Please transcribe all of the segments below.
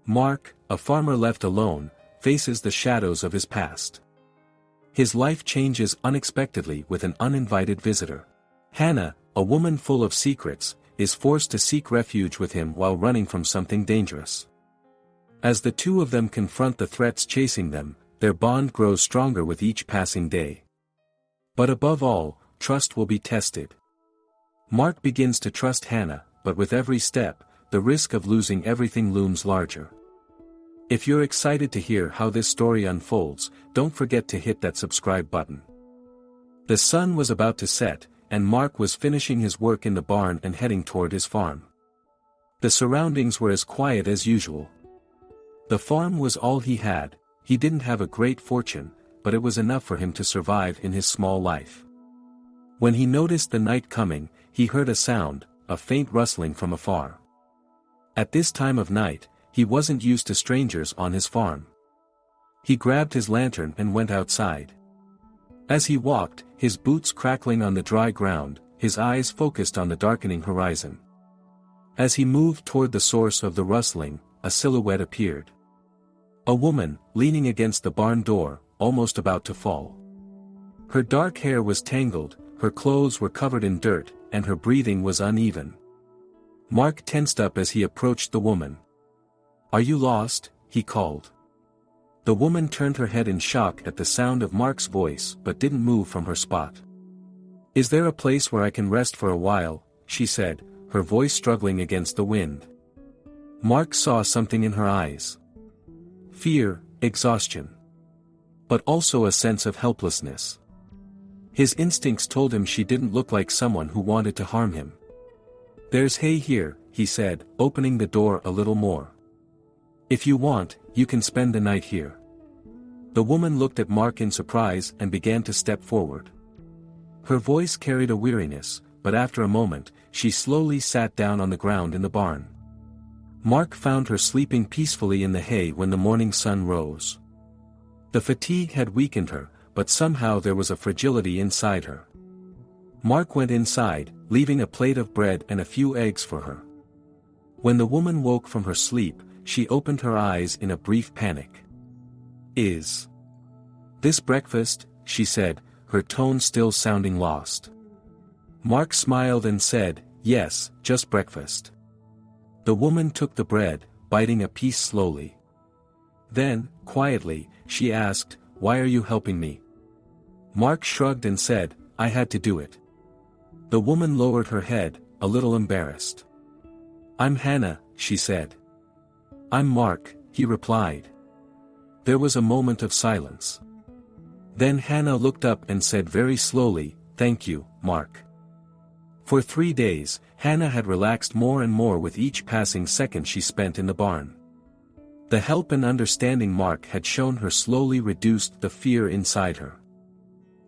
Mark, a farmer left alone, faces the shadows of his past. His life changes unexpectedly with an uninvited visitor. Hannah, a woman full of secrets, is forced to seek refuge with him while running from something dangerous. As the two of them confront the threats chasing them, their bond grows stronger with each passing day. But above all, trust will be tested. Mark begins to trust Hannah, but with every step, the risk of losing everything looms larger. If you're excited to hear how this story unfolds, don't forget to hit that subscribe button. The sun was about to set, and Mark was finishing his work in the barn and heading toward his farm. The surroundings were as quiet as usual. The farm was all he had. He didn't have a great fortune, but it was enough for him to survive in his small life. When he noticed the night coming, he heard a sound, a faint rustling from afar. At this time of night, he wasn't used to strangers on his farm. He grabbed his lantern and went outside. As he walked, his boots crackling on the dry ground, his eyes focused on the darkening horizon. As he moved toward the source of the rustling, a silhouette appeared. A woman, leaning against the barn door, almost about to fall. Her dark hair was tangled, her clothes were covered in dirt, and her breathing was uneven. Mark tensed up as he approached the woman. "Are you lost?" he called. The woman turned her head in shock at the sound of Mark's voice but didn't move from her spot. "Is there a place where I can rest for a while?" she said, her voice struggling against the wind. Mark saw something in her eyes. Fear, exhaustion. But also a sense of helplessness. His instincts told him she didn't look like someone who wanted to harm him. "There's hay here," he said, opening the door a little more. "If you want, you can spend the night here." The woman looked at Mark in surprise and began to step forward. Her voice carried a weariness, but after a moment, she slowly sat down on the ground in the barn. Mark found her sleeping peacefully in the hay when the morning sun rose. The fatigue had weakened her, but somehow there was a fragility inside her. Mark went inside, leaving a plate of bread and a few eggs for her. When the woman woke from her sleep, she opened her eyes in a brief panic. "Is this breakfast?" she said, her tone still sounding lost. Mark smiled and said, "Yes, just breakfast." The woman took the bread, biting a piece slowly. Then, quietly, she asked, "Why are you helping me?" Mark shrugged and said, "I had to do it." The woman lowered her head, a little embarrassed. "I'm Hannah," she said. "I'm Mark," he replied. There was a moment of silence. Then Hannah looked up and said very slowly, "Thank you, Mark." For 3 days, Hannah had relaxed more and more with each passing second she spent in the barn. The help and understanding Mark had shown her slowly reduced the fear inside her.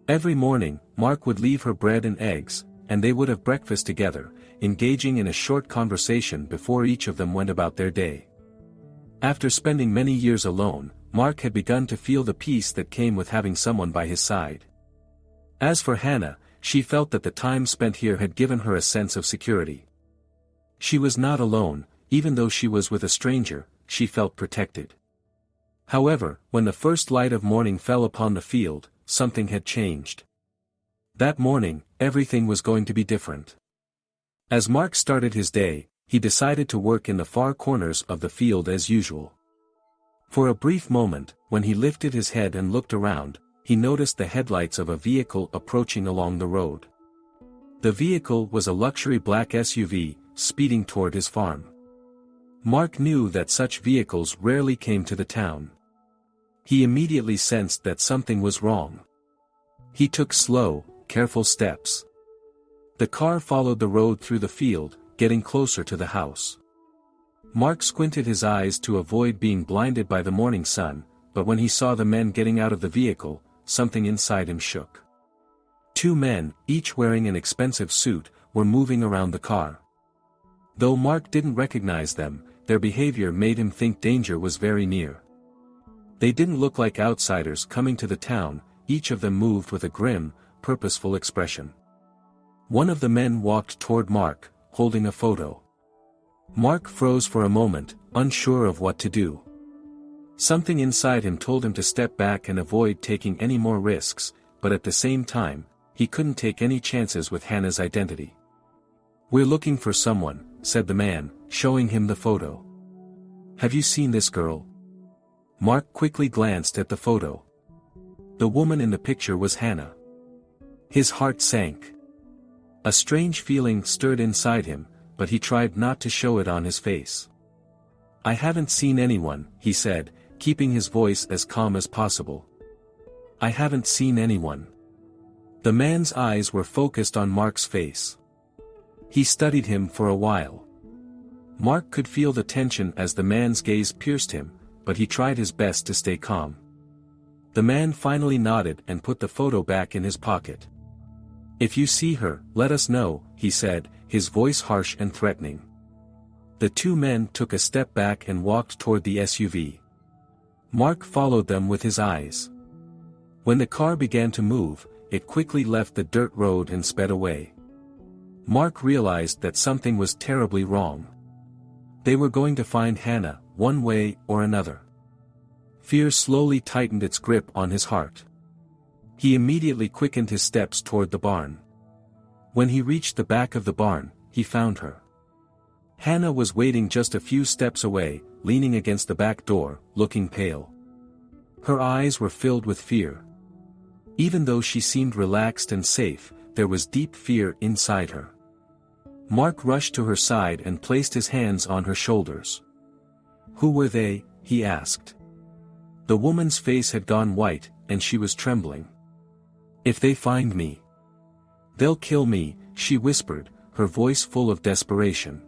Every morning, Mark would leave her bread and eggs, and they would have breakfast together, engaging in a short conversation before each of them went about their day. After spending many years alone, Mark had begun to feel the peace that came with having someone by his side. As for Hannah, she felt that the time spent here had given her a sense of security. She was not alone, even though she was with a stranger, she felt protected. However, when the first light of morning fell upon the field, something had changed. That morning, everything was going to be different. As Mark started his day, he decided to work in the far corners of the field as usual. For a brief moment, when he lifted his head and looked around, he noticed the headlights of a vehicle approaching along the road. The vehicle was a luxury black SUV, speeding toward his farm. Mark knew that such vehicles rarely came to the town. He immediately sensed that something was wrong. He took slow, careful steps. The car followed the road through the field, getting closer to the house. Mark squinted his eyes to avoid being blinded by the morning sun, but when he saw the men getting out of the vehicle, something inside him shook. 2 men, each wearing an expensive suit, were moving around the car. Though Mark didn't recognize them, their behavior made him think danger was very near. They didn't look like outsiders coming to the town, each of them moved with a grim, purposeful expression. One of the men walked toward Mark, holding a photo. Mark froze for a moment, unsure of what to do. Something inside him told him to step back and avoid taking any more risks, but at the same time, he couldn't take any chances with Hannah's identity. "We're looking for someone," said the man, showing him the photo. "Have you seen this girl?" Mark quickly glanced at the photo. The woman in the picture was Hannah. His heart sank. A strange feeling stirred inside him, but he tried not to show it on his face. "I haven't seen anyone," he said, keeping his voice as calm as possible. "I haven't seen anyone." The man's eyes were focused on Mark's face. He studied him for a while. Mark could feel the tension as the man's gaze pierced him, but he tried his best to stay calm. The man finally nodded and put the photo back in his pocket. "If you see her, let us know," he said, his voice harsh and threatening. The two men took a step back and walked toward the SUV. Mark followed them with his eyes. When the car began to move, it quickly left the dirt road and sped away. Mark realized that something was terribly wrong. They were going to find Hannah, one way or another. Fear slowly tightened its grip on his heart. He immediately quickened his steps toward the barn. When he reached the back of the barn, he found her. Hannah was waiting just a few steps away, leaning against the back door, looking pale. Her eyes were filled with fear. Even though she seemed relaxed and safe, there was deep fear inside her. Mark rushed to her side and placed his hands on her shoulders. "Who were they?" he asked. The woman's face had gone white, and she was trembling. "If they find me, they'll kill me," she whispered, her voice full of desperation.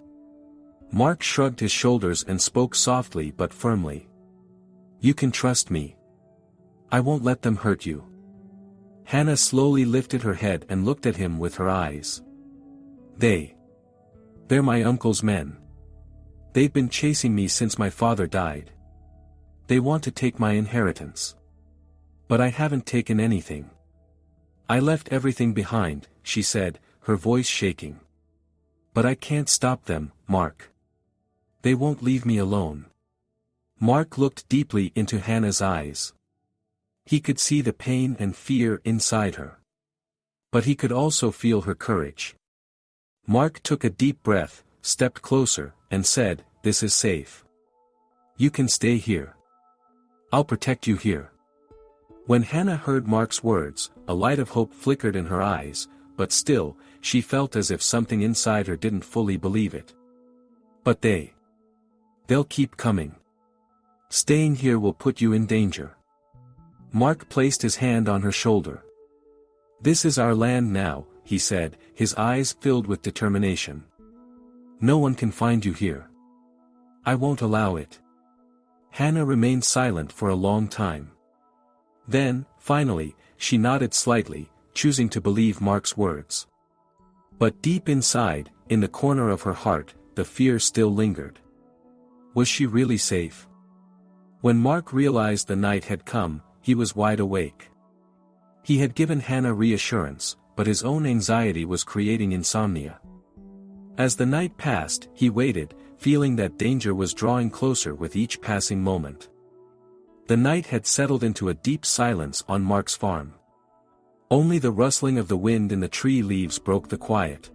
Mark shrugged his shoulders and spoke softly but firmly. "You can trust me. I won't let them hurt you." Hannah slowly lifted her head and looked at him with her eyes. They're my uncle's men. They've been chasing me since my father died. They want to take my inheritance. But I haven't taken anything. I left everything behind," she said, her voice shaking. "But I can't stop them, Mark. They won't leave me alone." Mark looked deeply into Hannah's eyes. He could see the pain and fear inside her. But he could also feel her courage. Mark took a deep breath, stepped closer, and said, "This is safe. You can stay here. I'll protect you here." When Hannah heard Mark's words, a light of hope flickered in her eyes, but still, she felt as if something inside her didn't fully believe it. "But they'll keep coming. Staying here will put you in danger." Mark placed his hand on her shoulder. "This is our land now," he said, his eyes filled with determination. "No one can find you here. I won't allow it." Hannah remained silent for a long time. Then, finally, she nodded slightly, choosing to believe Mark's words. But deep inside, in the corner of her heart, the fear still lingered. Was she really safe? When Mark realized the night had come, he was wide awake. He had given Hannah reassurance, but his own anxiety was creating insomnia. As the night passed, he waited, feeling that danger was drawing closer with each passing moment. The night had settled into a deep silence on Mark's farm. Only the rustling of the wind in the tree leaves broke the quiet.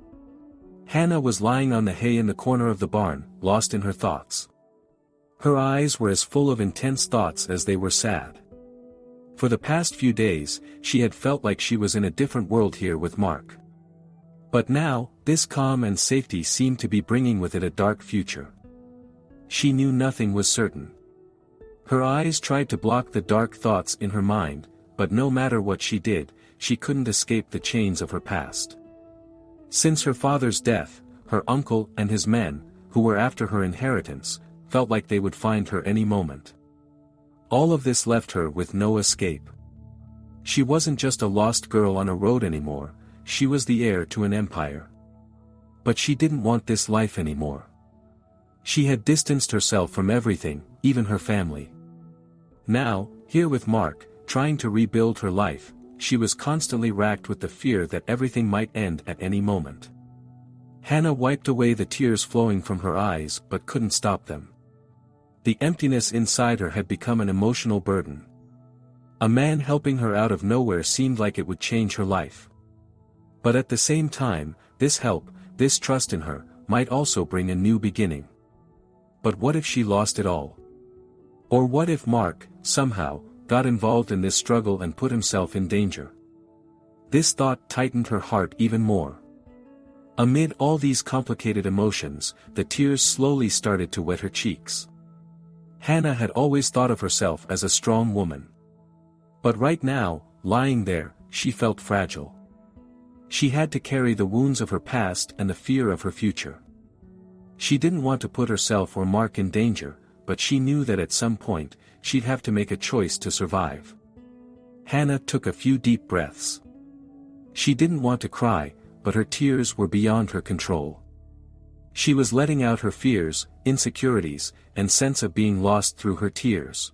Hannah was lying on the hay in the corner of the barn, lost in her thoughts. Her eyes were as full of intense thoughts as they were sad. For the past few days, she had felt like she was in a different world here with Mark. But now, this calm and safety seemed to be bringing with it a dark future. She knew nothing was certain. Her eyes tried to block the dark thoughts in her mind, but no matter what she did, she couldn't escape the chains of her past. Since her father's death, her uncle and his men, who were after her inheritance, felt like they would find her any moment. All of this left her with no escape. She wasn't just a lost girl on a road anymore, she was the heir to an empire. But she didn't want this life anymore. She had distanced herself from everything, even her family. Now, here with Mark, trying to rebuild her life, she was constantly racked with the fear that everything might end at any moment. Hannah wiped away the tears flowing from her eyes but couldn't stop them. The emptiness inside her had become an emotional burden. A man helping her out of nowhere seemed like it would change her life. But at the same time, this help, this trust in her, might also bring a new beginning. But what if she lost it all? Or what if Mark, somehow, got involved in this struggle and put himself in danger? This thought tightened her heart even more. Amid all these complicated emotions, the tears slowly started to wet her cheeks. Hannah had always thought of herself as a strong woman. But right now, lying there, she felt fragile. She had to carry the wounds of her past and the fear of her future. She didn't want to put herself or Mark in danger, but she knew that at some point, she'd have to make a choice to survive. Hannah took a few deep breaths. She didn't want to cry, but her tears were beyond her control. She was letting out her fears, insecurities, and sense of being lost through her tears.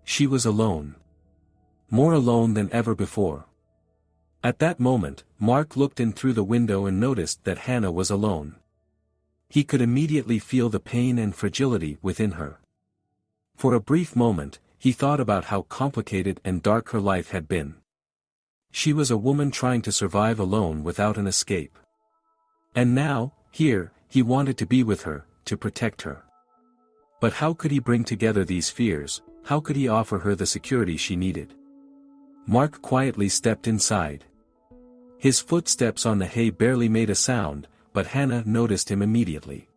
She was alone. More alone than ever before. At that moment, Mark looked in through the window and noticed that Hannah was alone. He could immediately feel the pain and fragility within her. For a brief moment, he thought about how complicated and dark her life had been. She was a woman trying to survive alone without an escape. And now, here, he wanted to be with her, to protect her. But how could he bring together these fears? How could he offer her the security she needed? Mark quietly stepped inside. His footsteps on the hay barely made a sound, but Hannah noticed him immediately.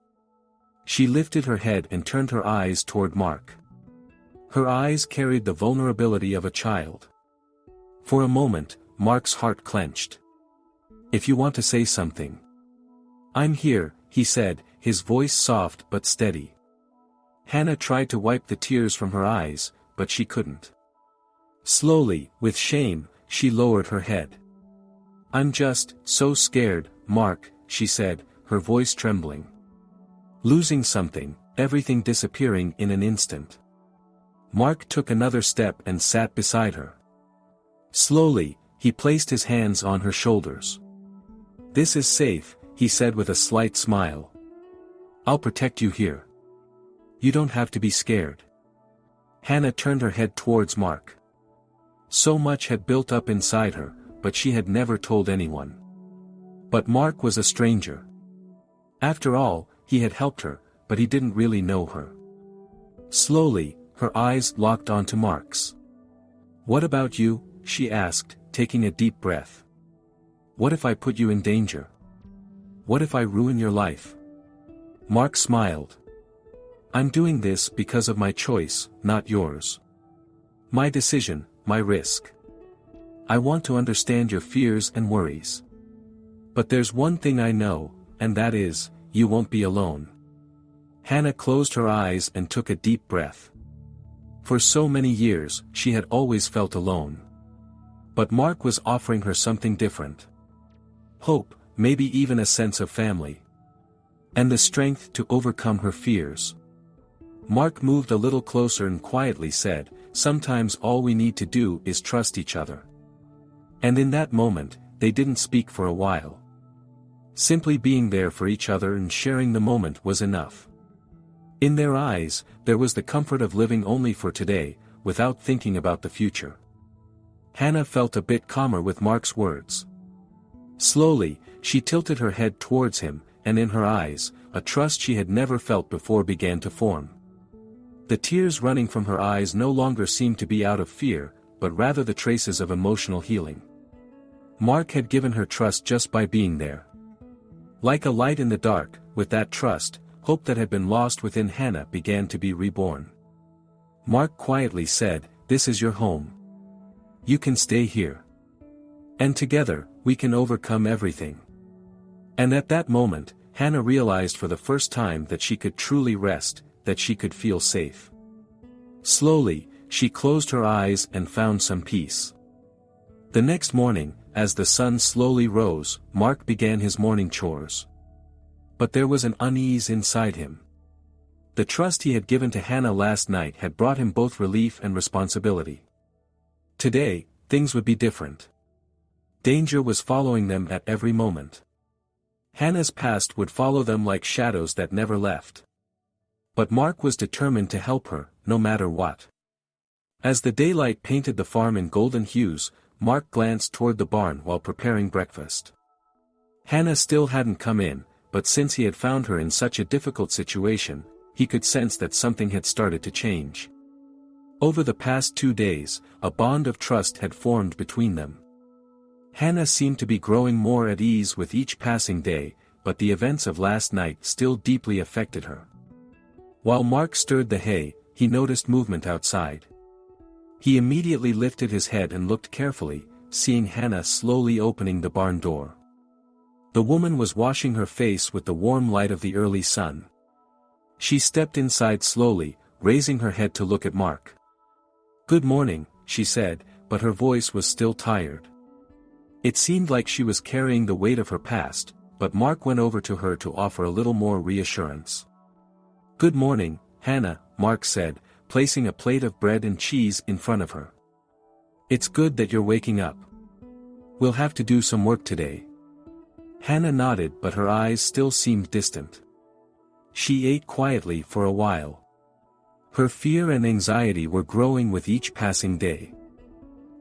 She lifted her head and turned her eyes toward Mark. Her eyes carried the vulnerability of a child. For a moment, Mark's heart clenched. "If you want to say something." "I'm here," he said, his voice soft but steady. Hannah tried to wipe the tears from her eyes, but she couldn't. Slowly, with shame, she lowered her head. "I'm just so scared, Mark," she said, her voice trembling. "Losing something, everything disappearing in an instant." Mark took another step and sat beside her. Slowly, he placed his hands on her shoulders. "This is safe," he said with a slight smile. "I'll protect you here. You don't have to be scared." Hannah turned her head towards Mark. So much had built up inside her, but she had never told anyone. But Mark was a stranger. After all, he had helped her, but he didn't really know her. Slowly, her eyes locked onto Mark's. "What about you?" she asked, taking a deep breath. "What if I put you in danger? What if I ruin your life?" Mark smiled. "I'm doing this because of my choice, not yours. My decision, my risk. I want to understand your fears and worries. But there's one thing I know, and that is, you won't be alone." Hannah closed her eyes and took a deep breath. For so many years, she had always felt alone. But Mark was offering her something different. Hope, maybe even a sense of family. And the strength to overcome her fears. Mark moved a little closer and quietly said, "Sometimes all we need to do is trust each other." And in that moment, they didn't speak for a while. Simply being there for each other and sharing the moment was enough. In their eyes, there was the comfort of living only for today, without thinking about the future. Hannah felt a bit calmer with Mark's words. Slowly, she tilted her head towards him, and in her eyes, a trust she had never felt before began to form. The tears running from her eyes no longer seemed to be out of fear, but rather the traces of emotional healing. Mark had given her trust just by being there. Like a light in the dark, with that trust, hope that had been lost within Hannah began to be reborn. Mark quietly said, "This is your home. You can stay here. And together, we can overcome everything." And at that moment, Hannah realized for the first time that she could truly rest, that she could feel safe. Slowly, she closed her eyes and found some peace. The next morning, as the sun slowly rose, Mark began his morning chores. But there was an unease inside him. The trust he had given to Hannah last night had brought him both relief and responsibility. Today, things would be different. Danger was following them at every moment. Hannah's past would follow them like shadows that never left. But Mark was determined to help her, no matter what. As the daylight painted the farm in golden hues, Mark glanced toward the barn while preparing breakfast. Hannah still hadn't come in, but since he had found her in such a difficult situation, he could sense that something had started to change. Over the past 2 days, a bond of trust had formed between them. Hannah seemed to be growing more at ease with each passing day, but the events of last night still deeply affected her. While Mark stirred the hay, he noticed movement outside. He immediately lifted his head and looked carefully, seeing Hannah slowly opening the barn door. The woman was washing her face with the warm light of the early sun. She stepped inside slowly, raising her head to look at Mark. "Good morning," she said, but her voice was still tired. It seemed like she was carrying the weight of her past, but Mark went over to her to offer a little more reassurance. "Good morning, Hannah," Mark said, placing a plate of bread and cheese in front of her. "It's good that you're waking up. We'll have to do some work today." Hannah nodded, but her eyes still seemed distant. She ate quietly for a while. Her fear and anxiety were growing with each passing day.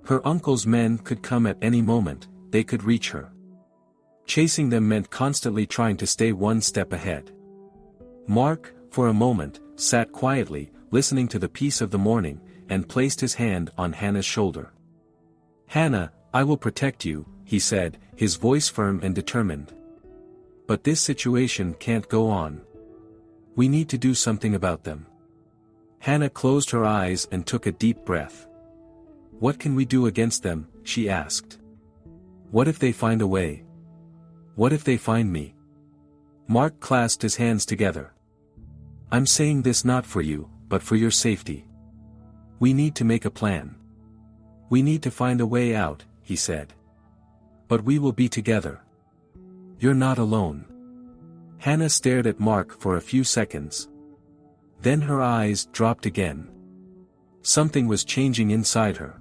Her uncle's men could come at any moment, they could reach her. Chasing them meant constantly trying to stay one step ahead. Mark, for a moment, sat quietly, listening to the peace of the morning, and placed his hand on Hannah's shoulder. "Hannah, I will protect you," he said, his voice firm and determined. "But this situation can't go on. We need to do something about them." Hannah closed her eyes and took a deep breath. "What can we do against them?" she asked. "What if they find a way? What if they find me?" Mark clasped his hands together. "I'm saying this not for you, but for your safety. We need to make a plan. We need to find a way out," he said. "But we will be together. You're not alone." Hannah stared at Mark for a few seconds. Then her eyes dropped again. Something was changing inside her.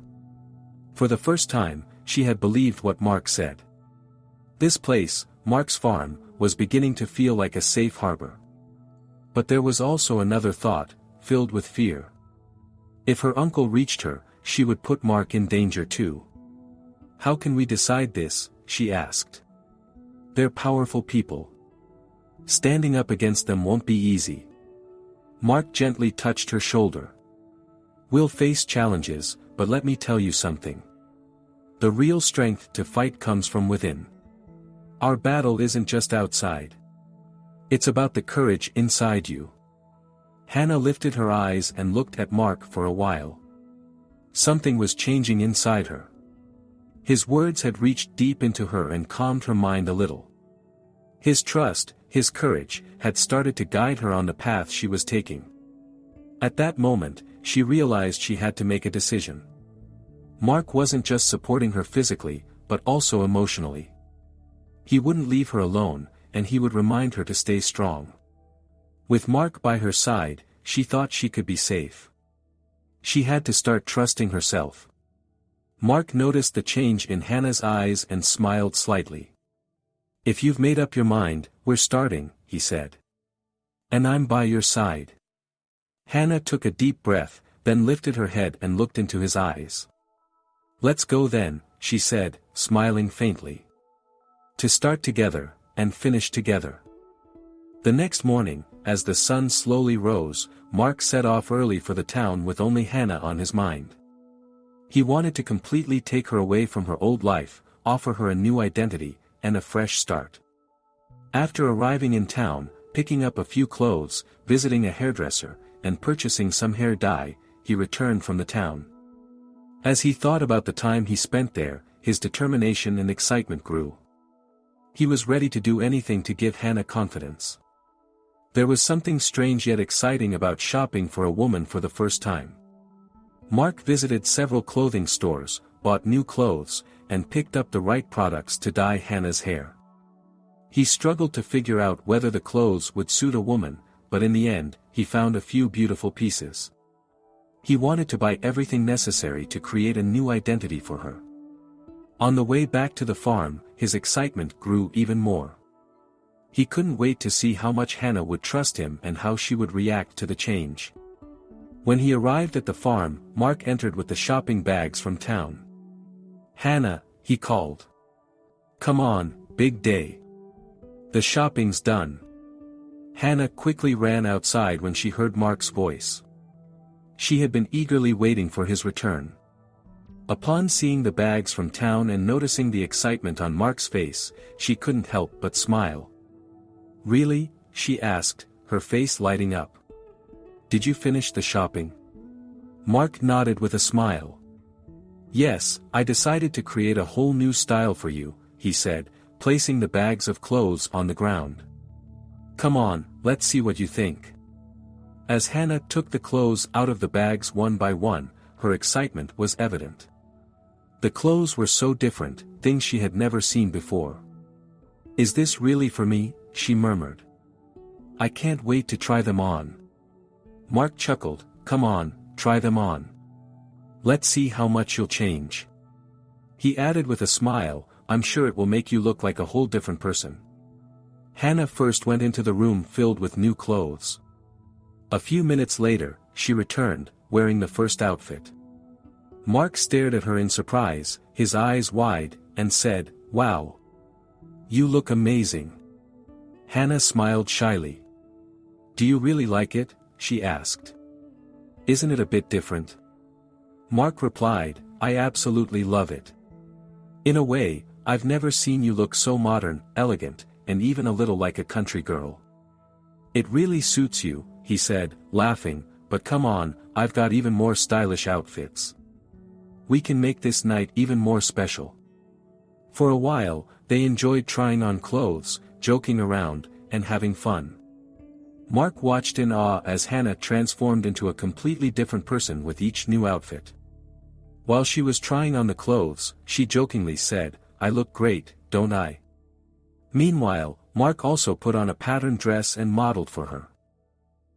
For the first time, she had believed what Mark said. This place, Mark's farm, was beginning to feel like a safe harbor. But there was also another thought, filled with fear. If her uncle reached her, she would put Mark in danger too. "How can we decide this?" she asked. "They're powerful people. Standing up against them won't be easy." Mark gently touched her shoulder. "We'll face challenges, but let me tell you something. The real strength to fight comes from within. Our battle isn't just outside. It's about the courage inside you." Hannah lifted her eyes and looked at Mark for a while. Something was changing inside her. His words had reached deep into her and calmed her mind a little. His trust, his courage, had started to guide her on the path she was taking. At that moment, she realized she had to make a decision. Mark wasn't just supporting her physically, but also emotionally. He wouldn't leave her alone, and he would remind her to stay strong. With Mark by her side, she thought she could be safe. She had to start trusting herself. Mark noticed the change in Hannah's eyes and smiled slightly. "If you've made up your mind, we're starting," he said. "And I'm by your side." Hannah took a deep breath, then lifted her head and looked into his eyes. "Let's go then," she said, smiling faintly. "To start together, and finish together." The next morning, as the sun slowly rose, Mark set off early for the town with only Hannah on his mind. He wanted to completely take her away from her old life, offer her a new identity, and a fresh start. After arriving in town, picking up a few clothes, visiting a hairdresser, and purchasing some hair dye, he returned from the town. As he thought about the time he spent there, his determination and excitement grew. He was ready to do anything to give Hannah confidence. There was something strange yet exciting about shopping for a woman for the first time. Mark visited several clothing stores, bought new clothes, and picked up the right products to dye Hannah's hair. He struggled to figure out whether the clothes would suit a woman, but in the end, he found a few beautiful pieces. He wanted to buy everything necessary to create a new identity for her. On the way back to the farm, his excitement grew even more. He couldn't wait to see how much Hannah would trust him and how she would react to the change. When he arrived at the farm, Mark entered with the shopping bags from town. "Hannah," he called. "Come on, big day. The shopping's done." Hannah quickly ran outside when she heard Mark's voice. She had been eagerly waiting for his return. Upon seeing the bags from town and noticing the excitement on Mark's face, she couldn't help but smile. "Really?" she asked, her face lighting up. "Did you finish the shopping?" Mark nodded with a smile. "Yes, I decided to create a whole new style for you," he said, placing the bags of clothes on the ground. "Come on, let's see what you think." As Hannah took the clothes out of the bags one by one, her excitement was evident. The clothes were so different, things she had never seen before. "Is this really for me?" she murmured. "I can't wait to try them on." Mark chuckled, "Come on, try them on. Let's see how much you'll change." He added with a smile, "I'm sure it will make you look like a whole different person." Hannah first went into the room filled with new clothes. A few minutes later, she returned, wearing the first outfit. Mark stared at her in surprise, his eyes wide, and said, "Wow. You look amazing." Hannah smiled shyly. "Do you really like it?" she asked. "Isn't it a bit different?" Mark replied, "I absolutely love it. In a way, I've never seen you look so modern, elegant, and even a little like a country girl." "It really suits you," he said, laughing, "but come on, I've got even more stylish outfits. We can make this night even more special." For a while, they enjoyed trying on clothes, joking around, and having fun. Mark watched in awe as Hannah transformed into a completely different person with each new outfit. While she was trying on the clothes, she jokingly said, "I look great, don't I?" Meanwhile, Mark also put on a patterned dress and modeled for her.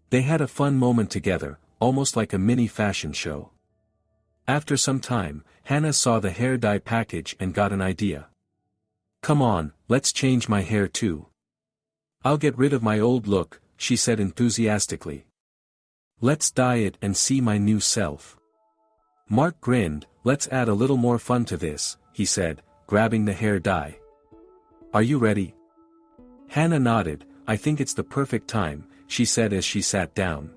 They had a fun moment together, almost like a mini fashion show. After some time, Hannah saw the hair dye package and got an idea. "Come on, let's change my hair too. I'll get rid of my old look," she said enthusiastically. "Let's dye it and see my new self." Mark grinned, "Let's add a little more fun to this," he said, grabbing the hair dye. "Are you ready?" Hannah nodded, "I think it's the perfect time," she said as she sat down.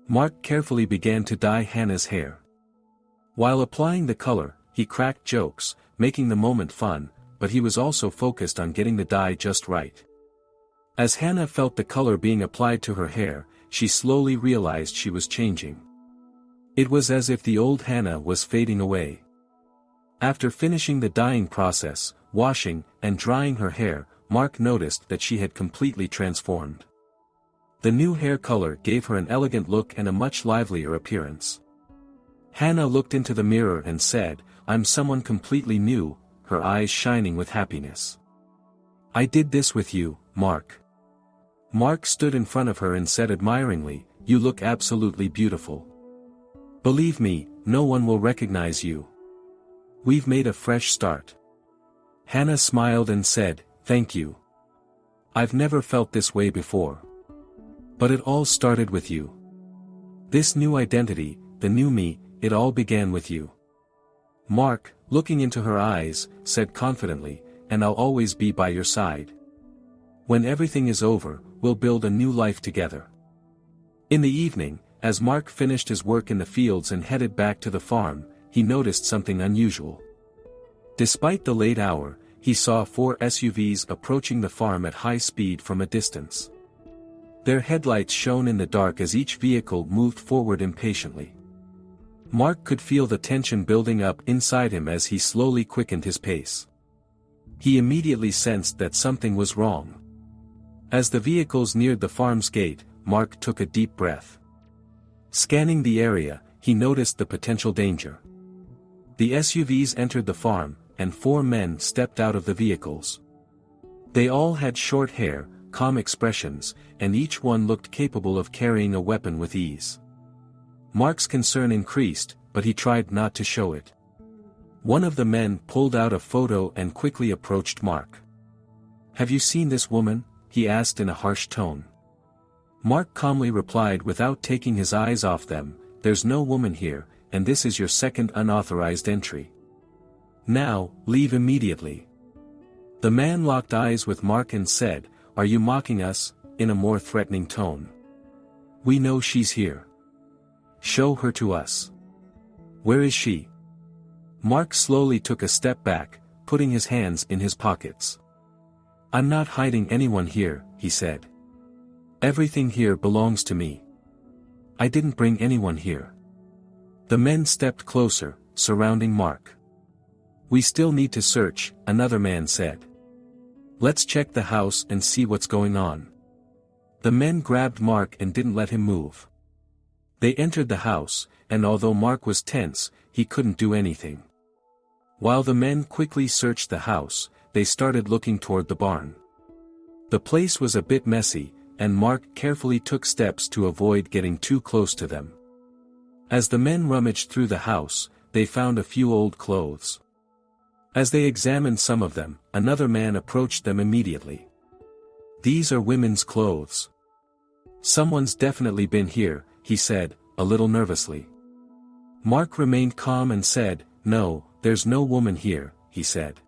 Mark carefully began to dye Hannah's hair. While applying the color, he cracked jokes, making the moment fun, but he was also focused on getting the dye just right. As Hannah felt the color being applied to her hair, she slowly realized she was changing. It was as if the old Hannah was fading away. After finishing the dyeing process, washing, and drying her hair, Mark noticed that she had completely transformed. The new hair color gave her an elegant look and a much livelier appearance. Hannah looked into the mirror and said, "I'm someone completely new," her eyes shining with happiness. "I did this with you, Mark." Mark stood in front of her and said admiringly, "You look absolutely beautiful. Believe me, no one will recognize you. We've made a fresh start." Hannah smiled and said, "Thank you. I've never felt this way before. But it all started with you. This new identity, the new me, it all began with you." Mark, looking into her eyes, said confidently, "And I'll always be by your side. When everything is over, we'll build a new life together." In the evening, as Mark finished his work in the fields and headed back to the farm, he noticed something unusual. Despite the late hour, he saw 4 SUVs approaching the farm at high speed from a distance. Their headlights shone in the dark as each vehicle moved forward impatiently. Mark could feel the tension building up inside him as he slowly quickened his pace. He immediately sensed that something was wrong. As the vehicles neared the farm's gate, Mark took a deep breath. Scanning the area, he noticed the potential danger. The SUVs entered the farm, and 4 men stepped out of the vehicles. They all had short hair, calm expressions, and each one looked capable of carrying a weapon with ease. Mark's concern increased, but he tried not to show it. One of the men pulled out a photo and quickly approached Mark. "Have you seen this woman?" he asked in a harsh tone. Mark calmly replied without taking his eyes off them, "There's no woman here, and this is your second unauthorized entry. Now, leave immediately." The man locked eyes with Mark and said, "Are you mocking us?" in a more threatening tone. "We know she's here. Show her to us." "Where is she?" Mark slowly took a step back, putting his hands in his pockets. "I'm not hiding anyone here," he said. "Everything here belongs to me. I didn't bring anyone here." The men stepped closer, surrounding Mark. "We still need to search," another man said. "Let's check the house and see what's going on." The men grabbed Mark and didn't let him move. They entered the house, and although Mark was tense, he couldn't do anything. While the men quickly searched the house, they started looking toward the barn. The place was a bit messy, and Mark carefully took steps to avoid getting too close to them. As the men rummaged through the house, they found a few old clothes. As they examined some of them, another man approached them immediately. "These are women's clothes. Someone's definitely been here," he said, a little nervously. Mark remained calm and said, "No, there's no woman here," he said.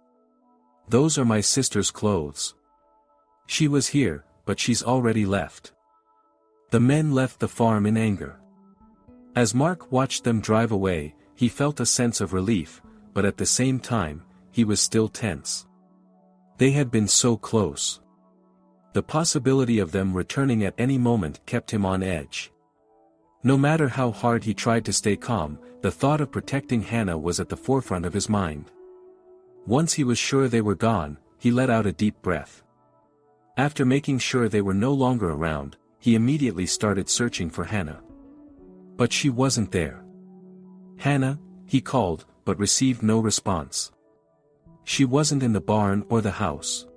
"Those are my sister's clothes. She was here, but she's already left." The men left the farm in anger. As Mark watched them drive away, he felt a sense of relief, but at the same time, he was still tense. They had been so close. The possibility of them returning at any moment kept him on edge. No matter how hard he tried to stay calm, the thought of protecting Hannah was at the forefront of his mind. Once he was sure they were gone, he let out a deep breath. After making sure they were no longer around, he immediately started searching for Hannah. But she wasn't there. "Hannah," he called, but received no response. She wasn't in the barn or the house.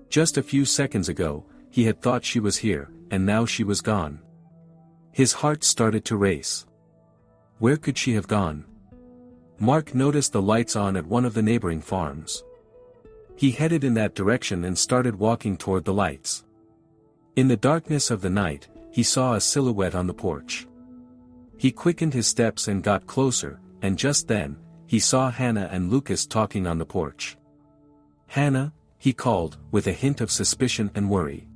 Just a few seconds ago, he had thought she was here, and now she was gone. His heart started to race. Where could she have gone? Mark noticed the lights on at one of the neighboring farms. He headed in that direction and started walking toward the lights. In the darkness of the night, he saw a silhouette on the porch. He quickened his steps and got closer, and just then, he saw Hannah and Lucas talking on the porch. "Hannah," he called, with a hint of suspicion and worry.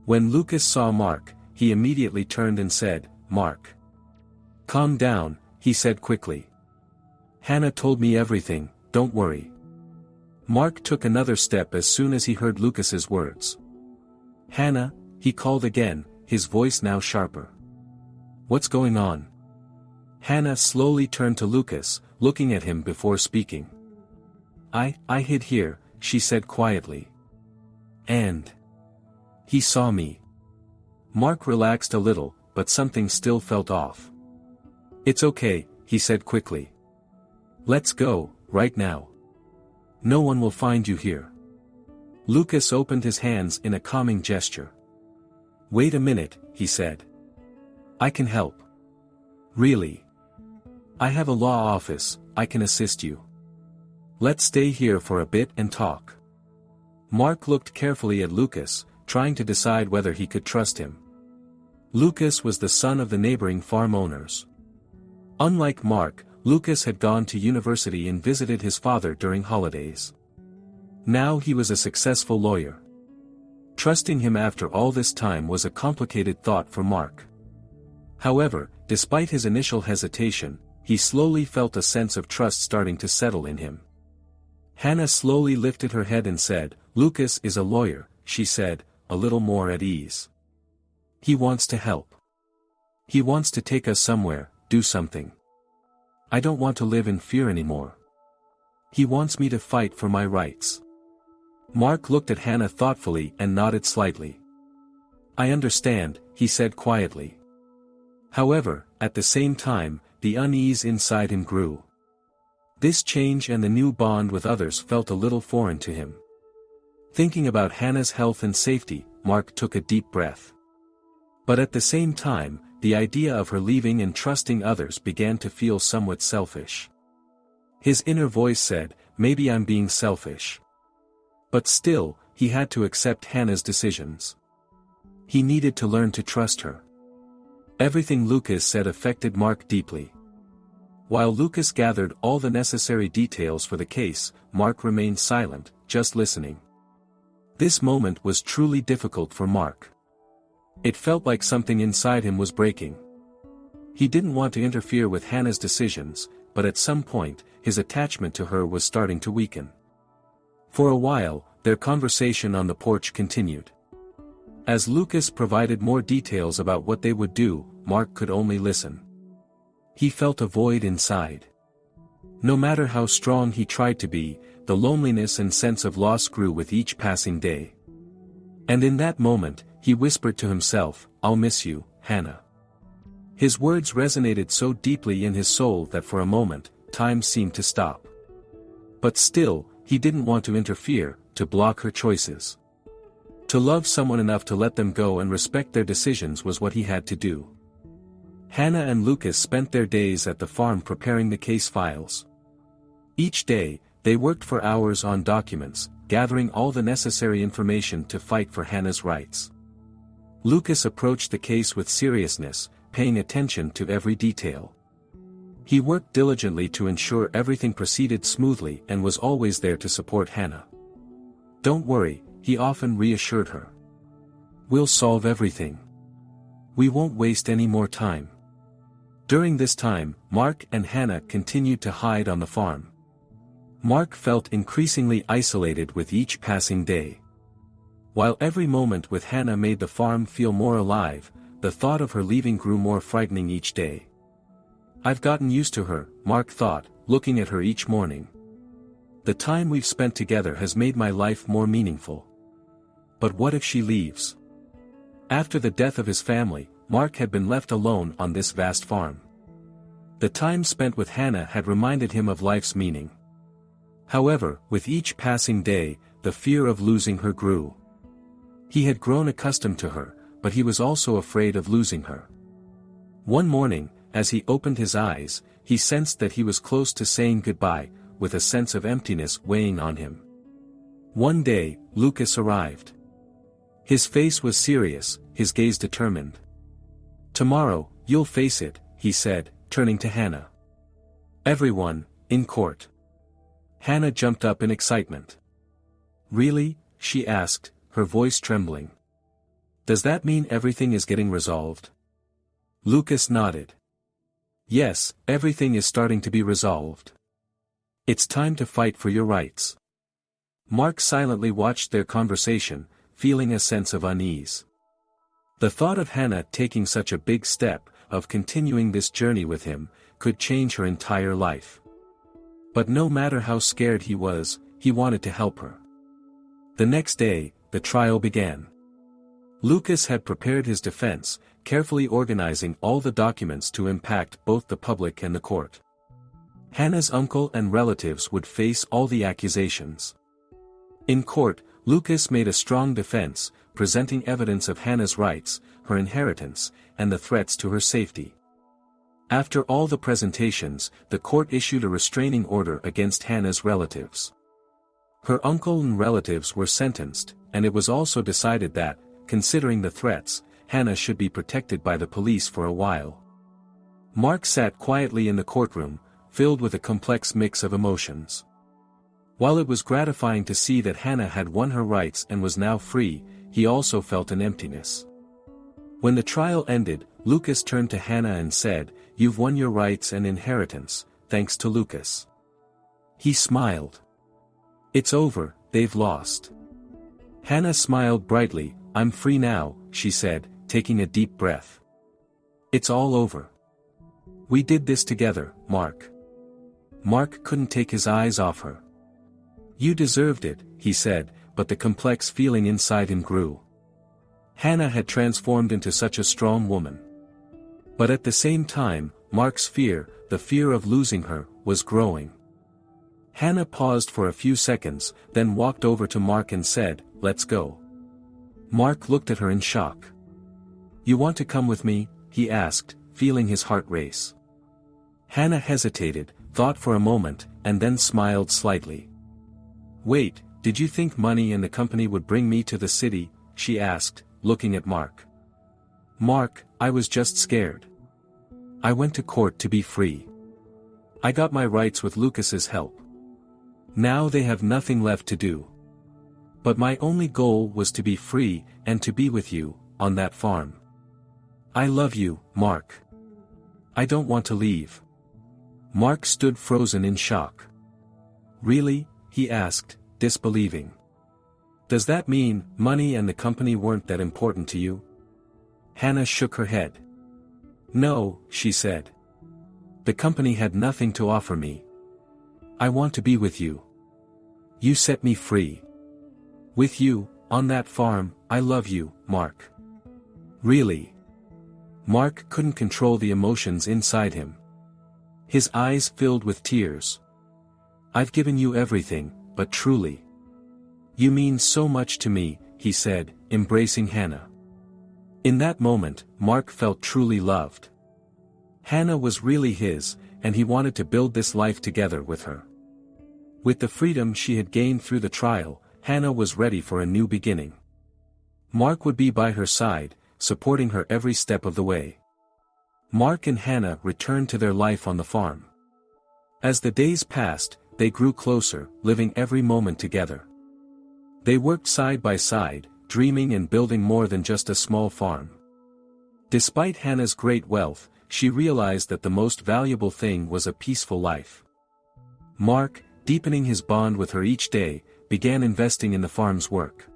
When Lucas saw Mark, he immediately turned and said, "Mark. Calm down," he said quickly. "Hannah told me everything, don't worry." Mark took another step as soon as he heard Lucas's words. "Hannah," he called again, his voice now sharper. "What's going on?" Hannah slowly turned to Lucas, looking at him before speaking. I hid here," she said quietly. "And he saw me." Mark relaxed a little, but something still felt off. "It's okay," he said quickly. "Let's go, right now. No one will find you here." Lucas opened his hands in a calming gesture. "Wait a minute," he said. "I can help." "Really? I have a law office, I can assist you. Let's stay here for a bit and talk." Mark looked carefully at Lucas, trying to decide whether he could trust him. Lucas was the son of the neighboring farm owners. Unlike Mark, Lucas had gone to university and visited his father during holidays. Now he was a successful lawyer. Trusting him after all this time was a complicated thought for Mark. However, despite his initial hesitation, he slowly felt a sense of trust starting to settle in him. Hannah slowly lifted her head and said, "Lucas is a lawyer," she said, a little more at ease. "He wants to help. He wants to take us somewhere, do something. I don't want to live in fear anymore. He wants me to fight for my rights." Mark looked at Hannah thoughtfully and nodded slightly. "I understand," he said quietly. However, at the same time, the unease inside him grew. This change and the new bond with others felt a little foreign to him. Thinking about Hannah's health and safety, Mark took a deep breath. But at the same time, the idea of her leaving and trusting others began to feel somewhat selfish. His inner voice said, "Maybe I'm being selfish." But still, he had to accept Hannah's decisions. He needed to learn to trust her. Everything Lucas said affected Mark deeply. While Lucas gathered all the necessary details for the case, Mark remained silent, just listening. This moment was truly difficult for Mark. It felt like something inside him was breaking. He didn't want to interfere with Hannah's decisions, but at some point, his attachment to her was starting to weaken. For a while, their conversation on the porch continued. As Lucas provided more details about what they would do, Mark could only listen. He felt a void inside. No matter how strong he tried to be, the loneliness and sense of loss grew with each passing day. And in that moment, he whispered to himself, "I'll miss you, Hannah." His words resonated so deeply in his soul that for a moment, time seemed to stop. But still, he didn't want to interfere, to block her choices. To love someone enough to let them go and respect their decisions was what he had to do. Hannah and Lucas spent their days at the farm preparing the case files. Each day, they worked for hours on documents, gathering all the necessary information to fight for Hannah's rights. Lucas approached the case with seriousness, paying attention to every detail. He worked diligently to ensure everything proceeded smoothly and was always there to support Hannah. "Don't worry," he often reassured her. "We'll solve everything. We won't waste any more time." During this time, Mark and Hannah continued to hide on the farm. Mark felt increasingly isolated with each passing day. While every moment with Hannah made the farm feel more alive, the thought of her leaving grew more frightening each day. "I've gotten used to her," Mark thought, looking at her each morning. "The time we've spent together has made my life more meaningful. But what if she leaves?" After the death of his family, Mark had been left alone on this vast farm. The time spent with Hannah had reminded him of life's meaning. However, with each passing day, the fear of losing her grew. He had grown accustomed to her, but he was also afraid of losing her. One morning, as he opened his eyes, he sensed that he was close to saying goodbye, with a sense of emptiness weighing on him. One day, Lucas arrived. His face was serious, his gaze determined. "Tomorrow, you'll face it," he said, turning to Hannah. "Everyone, in court." Hannah jumped up in excitement. "Really?" she asked, her voice trembling. "Does that mean everything is getting resolved?" Lucas nodded. "Yes, everything is starting to be resolved. It's time to fight for your rights." Mark silently watched their conversation, feeling a sense of unease. The thought of Hannah taking such a big step, of continuing this journey with him, could change her entire life. But no matter how scared he was, he wanted to help her. The next day, the trial began. Lucas had prepared his defense, carefully organizing all the documents to impact both the public and the court. Hannah's uncle and relatives would face all the accusations. In court, Lucas made a strong defense, presenting evidence of Hannah's rights, her inheritance, and the threats to her safety. After all the presentations, the court issued a restraining order against Hannah's relatives. Her uncle and relatives were sentenced, and it was also decided that, considering the threats, Hannah should be protected by the police for a while. Mark sat quietly in the courtroom, filled with a complex mix of emotions. While it was gratifying to see that Hannah had won her rights and was now free, he also felt an emptiness. When the trial ended, Lucas turned to Hannah and said, "You've won your rights and inheritance, thanks to Lucas." He smiled. "It's over, they've lost." Hannah smiled brightly. "I'm free now," she said, taking a deep breath. "It's all over. We did this together, Mark." Mark couldn't take his eyes off her. "You deserved it," he said, but the complex feeling inside him grew. Hannah had transformed into such a strong woman. But at the same time, Mark's fear, the fear of losing her, was growing. Hannah paused for a few seconds, then walked over to Mark and said, "Let's go." Mark looked at her in shock. "You want to come with me?" he asked, feeling his heart race. Hannah hesitated, thought for a moment, and then smiled slightly. "Wait, Did you think money and the company would bring me to the city? She asked, looking at Mark. Mark, I was just scared. I went to court to be free. I got my rights with Lucas's help. Now they have nothing left to do. But my only goal was to be free and to be with you, on that farm. I love you, Mark. I don't want to leave. Mark stood frozen in shock. Really? He asked, disbelieving. Does that mean money and the company weren't that important to you? Hannah shook her head. No, she said. The company had nothing to offer me. I want to be with you. You set me free. With you, on that farm, I love you, Mark. Really? Mark couldn't control the emotions inside him. His eyes filled with tears. I've given you everything, but truly. You mean so much to me, he said, embracing Hannah. In that moment, Mark felt truly loved. Hannah was really his, and he wanted to build this life together with her. With the freedom she had gained through the trial, Hannah was ready for a new beginning. Mark would be by her side, supporting her every step of the way. Mark and Hannah returned to their life on the farm. As the days passed, they grew closer, living every moment together. They worked side by side, dreaming and building more than just a small farm. Despite Hannah's great wealth, she realized that the most valuable thing was a peaceful life. Mark, deepening his bond with her each day, began investing in the farm's work.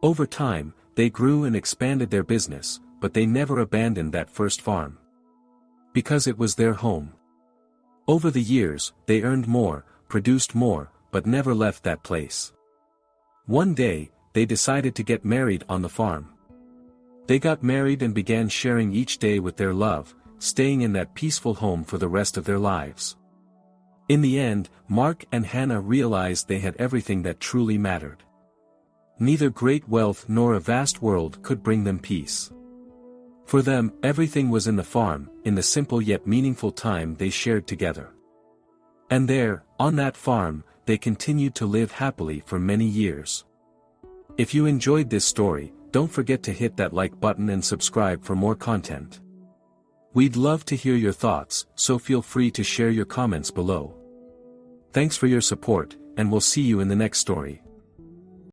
Over time, they grew and expanded their business, but they never abandoned that first farm. Because it was their home. Over the years, they earned more, produced more, but never left that place. One day, they decided to get married on the farm. They got married and began sharing each day with their love, staying in that peaceful home for the rest of their lives. In the end, Mark and Hannah realized they had everything that truly mattered. Neither great wealth nor a vast world could bring them peace. For them, everything was in the farm, in the simple yet meaningful time they shared together. And there, on that farm, they continued to live happily for many years. If you enjoyed this story, don't forget to hit that like button and subscribe for more content. We'd love to hear your thoughts, so feel free to share your comments below. Thanks for your support, and we'll see you in the next story.